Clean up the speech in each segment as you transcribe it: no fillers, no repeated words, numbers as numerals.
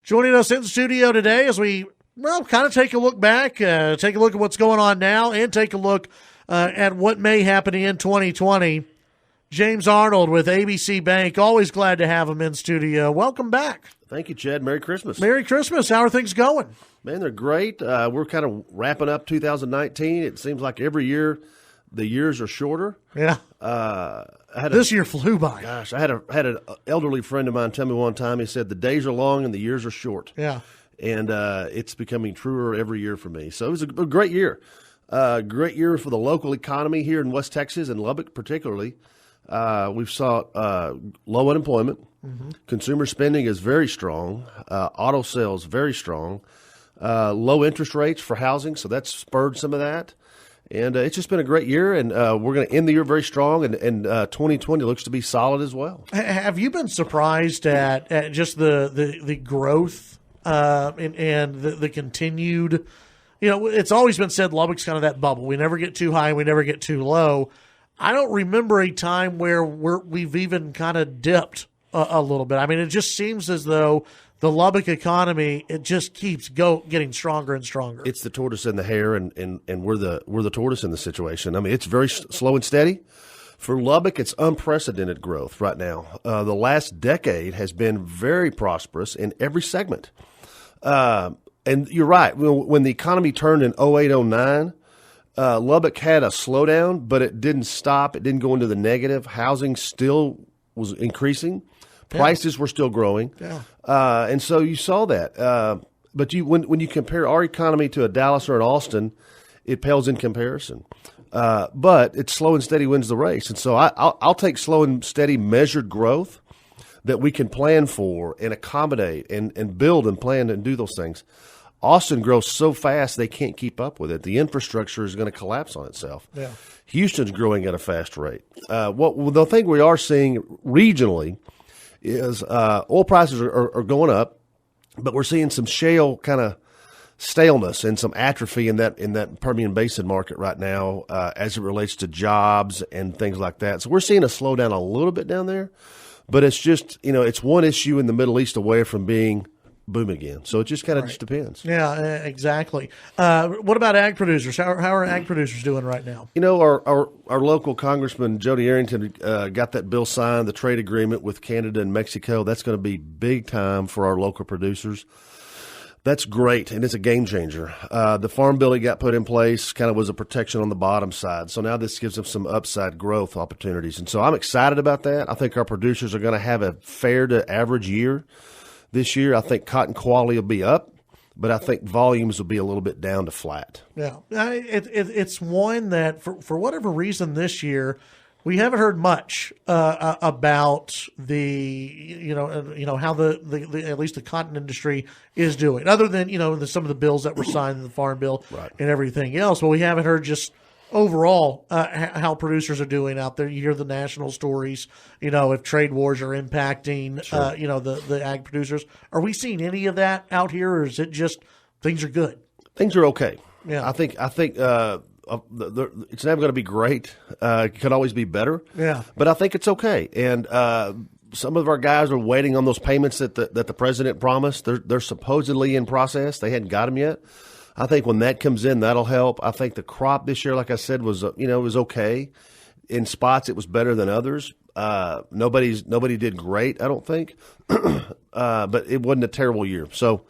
Joining us in the studio today as we, kind of take a look back, take a look at what's going on now, and take a look at what may happen in 2020. James Arnold with ABC Bank. Always glad to have him in studio. Welcome back. Thank you, Chad. Merry Christmas. Merry Christmas. How are things going? Man, they're great. We're kind of wrapping up 2019. It seems like every year the years are shorter. Yeah. This year flew by. Gosh, I had an elderly friend of mine tell me one time, he said, the days are long and the years are short. Yeah. And it's becoming truer every year for me. So it was a great year. Great year for the local economy here in West Texas and Lubbock particularly. We've saw low unemployment. Mm-hmm. Consumer spending is very strong. Auto sales very strong. Low interest rates for housing, so that's spurred some of that. And it's just been a great year, and we're going to end the year very strong, and 2020 looks to be solid as well. Have you been surprised at just the growth and the continued, it's always been said Lubbock's kind of that bubble. We never get too high, we never get too low. I don't remember a time where we've even kind of dipped a little bit. I mean, it just seems as though the Lubbock economy, it just keeps getting stronger and stronger. It's the tortoise and the hare, and we're the tortoise in the situation. I mean, it's very slow and steady. For Lubbock, it's unprecedented growth right now. The last decade has been very prosperous in every segment. And you're right. When the economy turned in 08, 09, Lubbock had a slowdown, but it didn't stop. It didn't go into the negative. Housing still was increasing. Prices were still growing. Yeah. And so you saw that. But when you compare our economy to a Dallas or an Austin, it pales in comparison. But it's slow and steady wins the race. And so I'll take slow and steady measured growth that we can plan for and accommodate and build and plan and do those things. Austin grows so fast they can't keep up with it. The infrastructure is going to collapse on itself. Yeah. Houston's growing at a fast rate. The thing we are seeing regionally is oil prices are going up, but we're seeing some shale kind of staleness and some atrophy in that Permian Basin market right now as it relates to jobs and things like that. So we're seeing a slowdown a little bit down there, but it's just, it's one issue in the Middle East away from being boom again. So it just kind of just depends. Yeah, exactly. What about ag producers? How are ag producers doing right now? Our local Congressman Jody Arrington got that bill signed, the trade agreement with Canada and Mexico. That's going to be big time for our local producers. That's great, and it's a game changer. The farm bill he got put in place kind of was a protection on the bottom side. So now this gives them some upside growth opportunities. And so I'm excited about that. I think our producers are going to have a fair to average year this year. I think cotton quality will be up, but I think volumes will be a little bit down to flat. Yeah, it's one that for whatever reason this year we haven't heard much about the how the at least the cotton industry is doing, other than some of the bills that were signed in the farm bill and everything else. But we haven't heard just overall how producers are doing out there. You hear the national stories, if trade wars are impacting, the ag producers. Are we seeing any of that out here, or is it just things are good? Things are okay. Yeah. I think it's never going to be great. It could always be better. Yeah. But I think it's okay. And some of our guys are waiting on those payments that the president promised. They're supposedly in process. They hadn't got them yet. I think when that comes in, that'll help. I think the crop this year, like I said, was was okay. In spots, it was better than others. Nobody did great, I don't think, but it wasn't a terrible year. So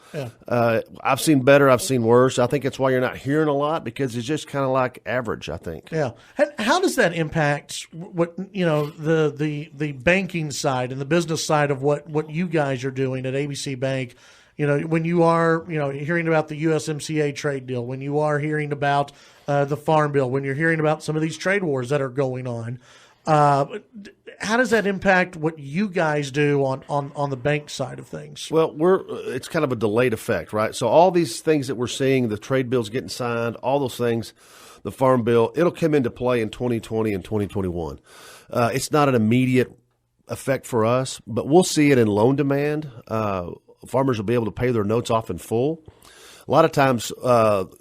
I've seen better, I've seen worse. I think that's why you're not hearing a lot, because it's just kind of like average, I think. Yeah. How does that impact what the banking side and the business side of what you guys are doing at ABC Bank? When you are, hearing about the USMCA trade deal, when you are hearing about the farm bill, when you're hearing about some of these trade wars that are going on, how does that impact what you guys do on the bank side of things? Well, it's kind of a delayed effect, right? So all these things that we're seeing, the trade bills getting signed, all those things, the farm bill, it'll come into play in 2020 and 2021. It's not an immediate effect for us, but we'll see it in loan demand. Farmers will be able to pay their notes off in full. A lot of times,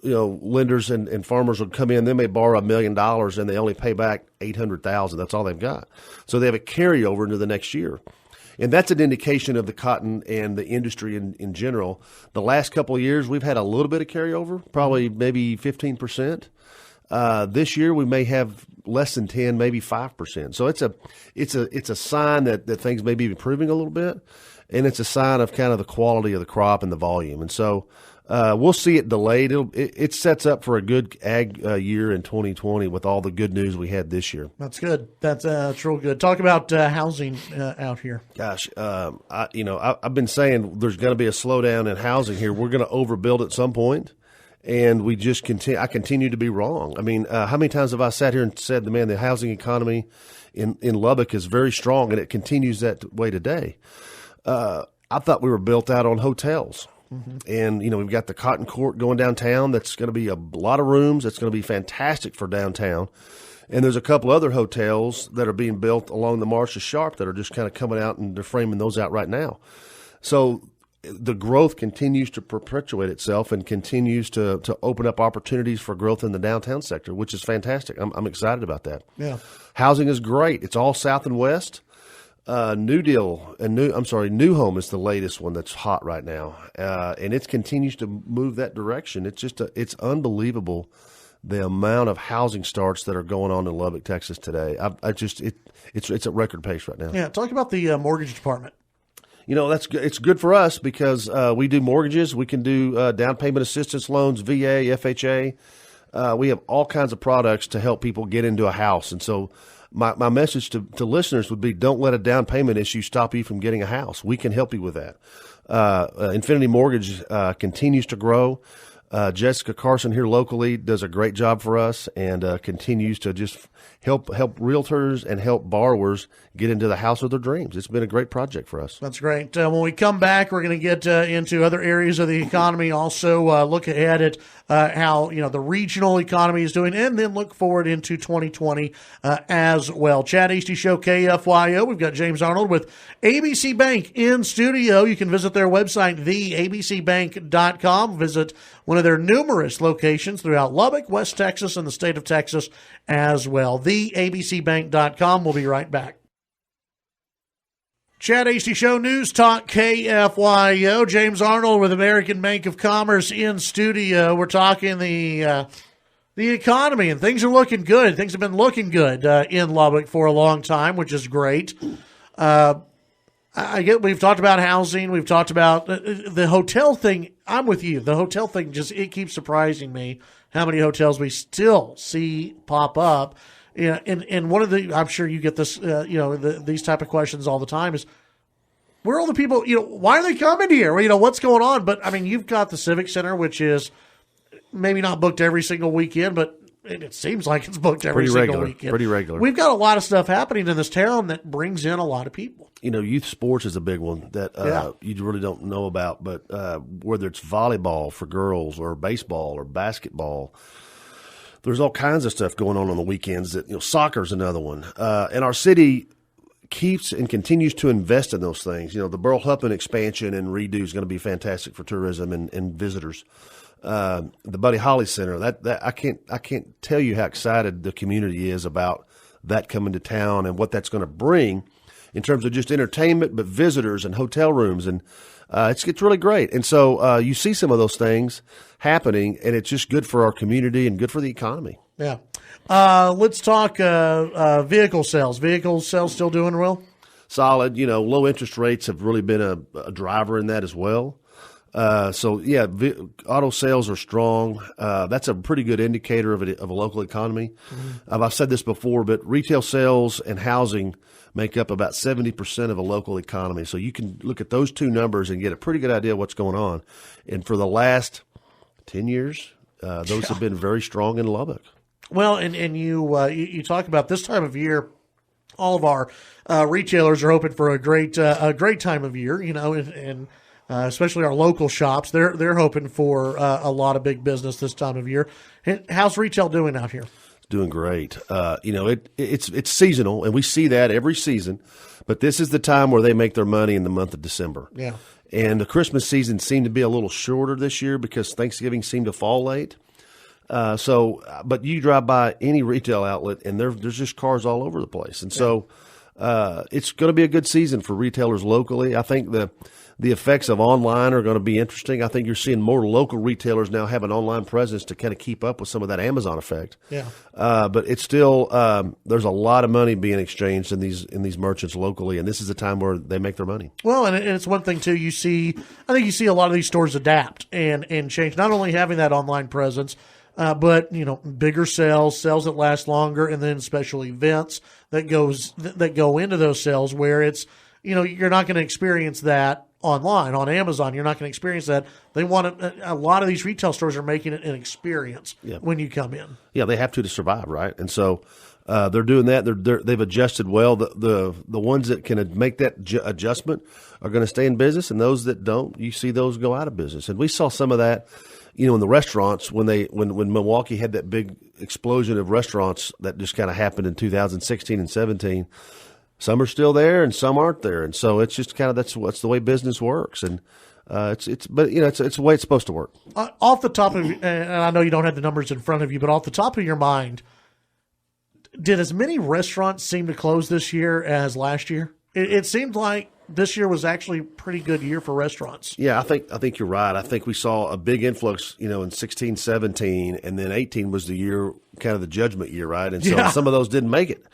lenders and farmers will come in, they may borrow $1 million and they only pay back $800,000. That's all they've got. So they have a carryover into the next year. And that's an indication of the cotton and the industry in general. The last couple of years, we've had a little bit of carryover, probably maybe 15%. This year we may have less than 10, maybe 5%. So it's a sign that things may be improving a little bit, and it's a sign of kind of the quality of the crop and the volume. And so we'll see it delayed. It sets up for a good ag year in 2020 with all the good news we had this year. That's good. That's real good. Talk about housing out here. Gosh, I've been saying there's going to be a slowdown in housing here. We're going to overbuild at some point. And we just continue. I continue to be wrong. I mean, how many times have I sat here and said, "Man, the housing economy in Lubbock is very strong," and it continues that way today. I thought we were built out on hotels, and we've got the Cotton Court going downtown. That's going to be a lot of rooms. That's going to be fantastic for downtown. And there's a couple other hotels that are being built along the Marsh to Sharp that are just kind of coming out, and they're framing those out right now. So the growth continues to perpetuate itself and continues to open up opportunities for growth in the downtown sector, which is fantastic. I'm excited about that. Yeah. Housing is great. It's all south and west. New Home is the latest one that's hot right now. And it continues to move that direction. It's unbelievable the amount of housing starts that are going on in Lubbock, Texas today. It's at record pace right now. Yeah. Talk about the mortgage department. That's good. It's good for us because we do mortgages. We can do down payment assistance loans, VA, FHA. We have all kinds of products to help people get into a house. And so my message to listeners would be, don't let a down payment issue stop you from getting a house. We can help you with that. Infinity Mortgage continues to grow. Jessica Carson here locally does a great job for us and continues to just help realtors and help borrowers get into the house of their dreams. It's been a great project for us. That's great. When we come back, we're going to get into other areas of the economy. Also, look ahead at how the regional economy is doing, and then look forward into 2020 as well. Chad Hasty Show, KFYO. We've got James Arnold with ABC Bank in studio. You can visit their website, theabcbank.com. Visit one of their numerous locations throughout Lubbock, West Texas, and the state of Texas as well. Theabcbank.com. We'll be right back. Chad Hasty Show, News Talk, KFYO. James Arnold with American Bank of Commerce in studio. We're talking the economy, and things are looking good. Things have been looking good in Lubbock for a long time, which is great. We've talked about housing. We've talked about the hotel thing. I'm with you. The hotel thing it keeps surprising me how many hotels we still see pop up. Yeah, and one of I'm sure you get this, these type of questions all the time is, where are all the people, why are they coming here? What's going on? But, I mean, you've got the Civic Center, which is maybe not booked every single weekend, but it seems like it's booked every single weekend. Pretty regular. We've got a lot of stuff happening in this town that brings in a lot of people. Youth sports is a big one that you really don't know about, but whether it's volleyball for girls or baseball or basketball, there's all kinds of stuff going on the weekends. That soccer's another one, and our city keeps and continues to invest in those things. The Burl Huppin expansion and redo is going to be fantastic for tourism and visitors. The Buddy Holly Center, that I can't tell you how excited the community is about that coming to town and what that's going to bring in terms of just entertainment, but visitors and hotel rooms, and it's really great. And so you see some of those things happening, and it's just good for our community and good for the economy. Yeah. Let's talk vehicle sales. Vehicle sales still doing well? Solid. Low interest rates have really been a driver in that as well. Auto sales are strong. That's a pretty good indicator of a local economy. Mm-hmm. I've said this before, but retail sales and housing make up about 70% of a local economy. So you can look at those two numbers and get a pretty good idea of what's going on. And for the last 10 years, those have been very strong in Lubbock. Well, and you talk about this time of year, all of our retailers are open for a great time of year, and especially our local shops. They're hoping for a lot of big business this time of year. How's retail doing out here? Doing great. It's seasonal, and we see that every season. But this is the time where they make their money in the month of December. Yeah. And the Christmas season seemed to be a little shorter this year because Thanksgiving seemed to fall late. But you drive by any retail outlet, and there's just cars all over the place. And so it's going to be a good season for retailers locally. I think the effects of online are going to be interesting. I think you're seeing more local retailers now have an online presence to kind of keep up with some of that Amazon effect. Yeah. But it's still there's a lot of money being exchanged in these merchants locally, and this is the time where they make their money. Well, and it's one thing too. I think you see a lot of these stores adapt and change. Not only having that online presence, but bigger sales that last longer, and then special events that go into those sales where it's you're not going to experience that online on Amazon. You're not going to experience that. They want a lot of these retail stores are making it an experience when you come in. Yeah, they have to survive, right? And so they're doing that. They've adjusted well. The ones that can make that adjustment are going to stay in business, and those that don't, you see those go out of business. And we saw some of that, in the restaurants when Milwaukee had that big explosion of restaurants that just kind of happened in 2016 and 17. Some are still there and some aren't there, and so it's just kind of that's the way business works, and it's the way it's supposed to work. Off the top of, and I know you don't have the numbers in front of you, but off the top of your mind, did as many restaurants seem to close this year as last year? It seemed like this year was actually a pretty good year for restaurants. Yeah, I think you're right. I think we saw a big influx, in 16, 17, and then 18 was the year, kind of the judgment year, right? And so some of those didn't make it.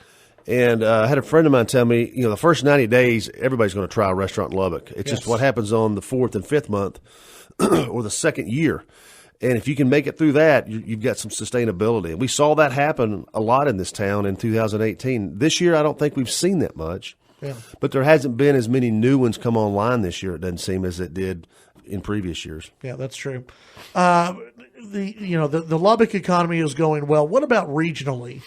And I had a friend of mine tell me, the first 90 days, everybody's going to try a restaurant in Lubbock. It's just what happens on the 4th and 5th month or the second year. And if you can make it through that, you've got some sustainability. And we saw that happen a lot in this town in 2018. This year, I don't think we've seen that much. Yeah. But there hasn't been as many new ones come online this year, it doesn't seem, as it did in previous years. Yeah, that's true. The Lubbock economy is going well. What about regionally?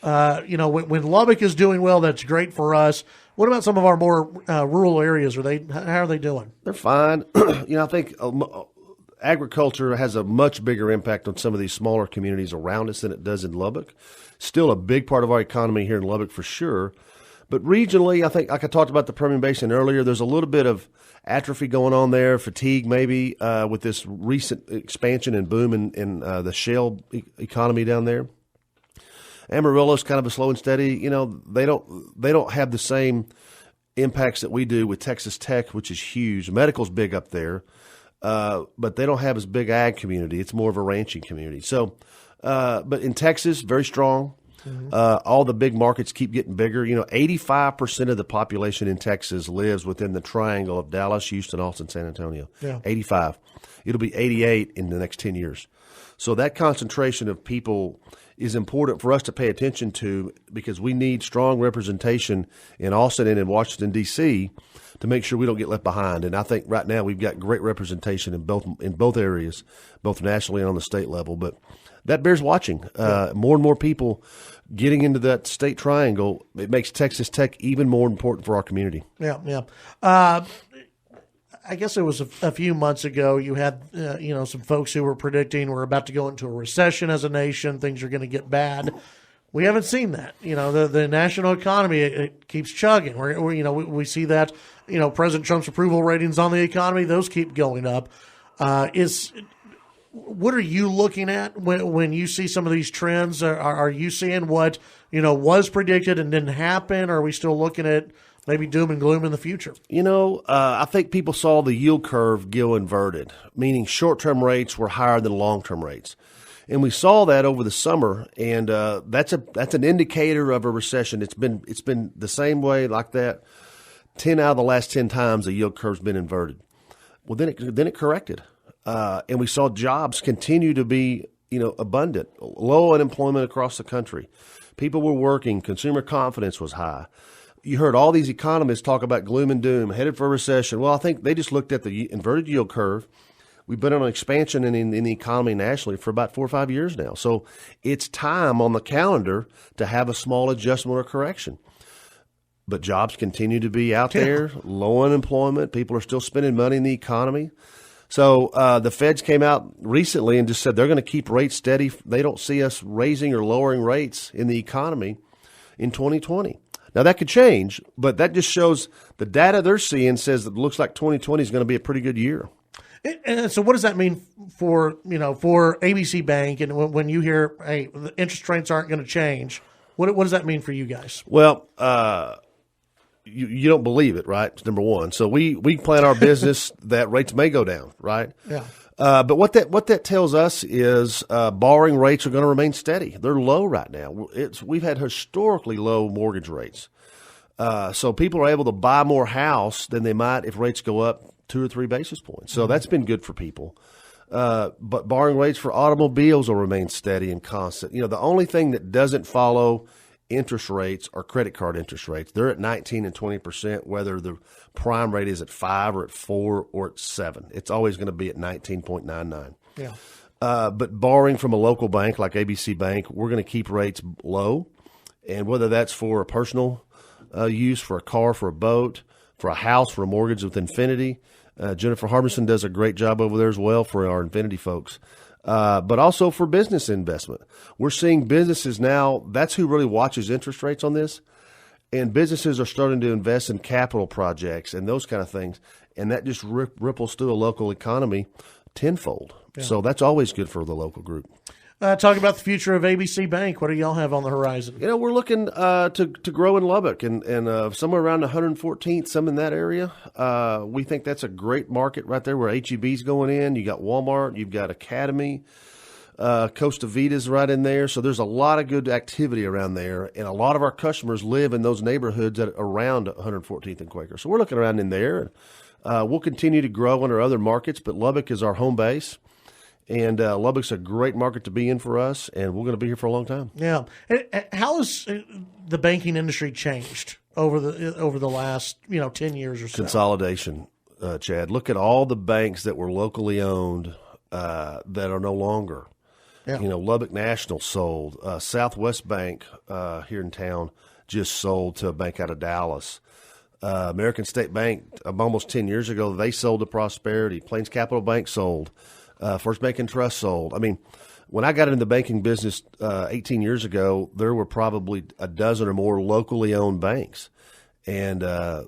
When Lubbock is doing well, that's great for us. What about some of our more rural areas? How are they doing? They're fine. I think agriculture has a much bigger impact on some of these smaller communities around us than it does in Lubbock. Still a big part of our economy here in Lubbock for sure. But regionally, I think, like I talked about the Permian Basin earlier, there's a little bit of atrophy going on there, fatigue maybe, with this recent expansion and boom in the shale economy down there. Amarillo's kind of a slow and steady. They don't have the same impacts that we do with Texas Tech, which is huge. Medical's big up there, but they don't have as big ag community. It's more of a ranching community. So, but in Texas, very strong. Mm-hmm. All the big markets keep getting bigger. 85% of the population in Texas lives within the triangle of Dallas, Houston, Austin, San Antonio. Yeah. 85. It'll be 88 in the next 10 years. So that concentration of people is important for us to pay attention to, because we need strong representation in Austin and in Washington, D.C. to make sure we don't get left behind. And I think right now we've got great representation in both areas, both nationally and on the state level. But that bears watching. More and more people getting into that state triangle, it makes Texas Tech even more important for our community. Yeah. I guess it was a few months ago, you had some folks who were predicting we're about to go into a recession as a nation, things are going to get bad. We haven't seen that. The national economy, it keeps chugging. We see that, President Trump's approval ratings on the economy, those keep going up. What are you looking at when you see some of these trends? Are you seeing what, was predicted and didn't happen? Or are we still looking at maybe doom and gloom in the future? I think people saw the yield curve go inverted, meaning short-term rates were higher than long-term rates. And we saw that over the summer, and that's an indicator of a recession. It's been the same way like that 10 out of the last 10 times the yield curve's been inverted. Well, then it corrected. And we saw jobs continue to be, abundant, low unemployment across the country. People were working, consumer confidence was high. You heard all these economists talk about gloom and doom, headed for a recession. Well, I think they just looked at the inverted yield curve. We've been on an expansion in the economy nationally for about 4 or 5 years now. So it's time on the calendar to have a small adjustment or correction. But jobs continue to be out there, low unemployment. People are still spending money in the economy. So the feds came out recently and just said they're going to keep rates steady. They don't see us raising or lowering rates in the economy in 2020. Now, that could change, but that just shows the data they're seeing says that it looks like 2020 is going to be a pretty good year. And so what does that mean for ABC Bank? And when you hear, hey, the interest rates aren't going to change, what does that mean for you guys? Well, you don't believe it, right? Number one. So we plan our business that rates may go down, right? Yeah. But what that tells us is borrowing rates are going to remain steady. They're low right now. We've had historically low mortgage rates. So people are able to buy more house than they might if rates go up 2 or 3 basis points. So that's been good for people. But borrowing rates for automobiles will remain steady and constant. The only thing that doesn't follow interest rates are credit card interest rates. They're at 19 and 20%, whether the prime rate is at 5 or at 4 or at 7. It's always going to be at 19.99. Yeah. But borrowing from a local bank like ABC Bank, we're going to keep rates low. And whether that's for a personal use, for a car, for a boat, for a house, for a mortgage with Infinity. Jennifer Harbison does a great job over there as well for our Infinity folks. But also for business investment. We're seeing businesses now, that's who really watches interest rates on this. And businesses are starting to invest in capital projects and those kind of things. And that just ripples through a local economy tenfold. Yeah. So that's always good for the local group. Talk about the future of ABC Bank. What do y'all have on the horizon? We're looking to grow in Lubbock and somewhere around 114th, some in that area. We think that's a great market right there where H-E-B's going in. You got Walmart, you've got Academy, Costa Vita's right in there. So there's a lot of good activity around there, and a lot of our customers live in those neighborhoods around 114th and Quaker. So we're looking around in there. We'll continue to grow in our other markets, but Lubbock is our home base. And Lubbock's a great market to be in for us, and we're going to be here for a long time. Yeah. How has the banking industry changed over the last 10 years or so? Consolidation, Chad. Look at all the banks that were locally owned that are no longer. Yeah. Lubbock National sold. Southwest Bank here in town just sold to a bank out of Dallas. American State Bank, almost 10 years ago, they sold to Prosperity. Plains Capital Bank sold. First Bank and Trust sold. I mean, when I got into the banking business 18 years ago, there were probably a dozen or more locally owned banks, and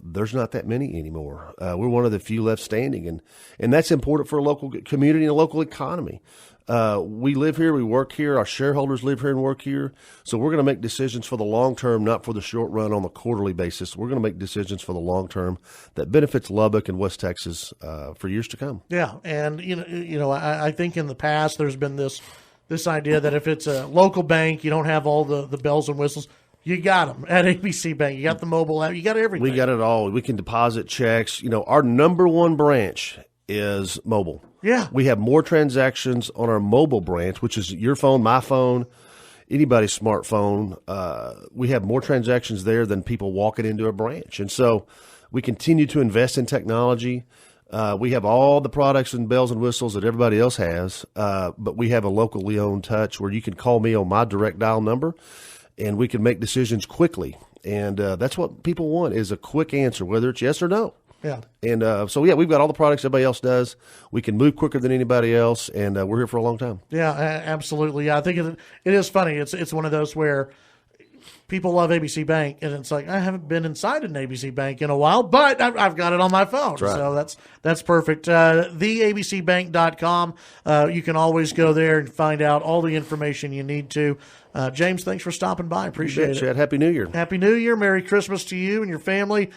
there's not that many anymore. We're one of the few left standing, and that's important for a local community and a local economy. We live here, we work here, our shareholders live here and work here, so we're going to make decisions for the long term, not for the short run on a quarterly basis. We're going to make decisions for the long term that benefits Lubbock and West Texas for years to come. Yeah, and I think in the past there's been this idea that if it's a local bank, you don't have all the bells and whistles. You got them at ABC Bank. You got the mobile app. You got everything. We got it all. We can deposit checks. Our number one branch is mobile. Yeah. We have more transactions on our mobile branch, which is your phone, my phone, anybody's smartphone. We have more transactions there than people walking into a branch. And so we continue to invest in technology. We have all the products and bells and whistles that everybody else has, but we have a locally owned touch where you can call me on my direct dial number, and we can make decisions quickly. And that's what people want, is a quick answer, whether it's yes or no. Yeah. And we've got all the products everybody else does. We can move quicker than anybody else, and we're here for a long time. Yeah, absolutely. Yeah, I think it is funny. It's one of those where people love ABC Bank, and it's like, I haven't been inside an ABC Bank in a while, but I've got it on my phone. That's right. So that's perfect. theabcbank.com. You can always go there and find out all the information you need to. James, thanks for stopping by. Appreciate it. Chad, Happy New Year. Happy New Year. Merry Christmas to you and your family.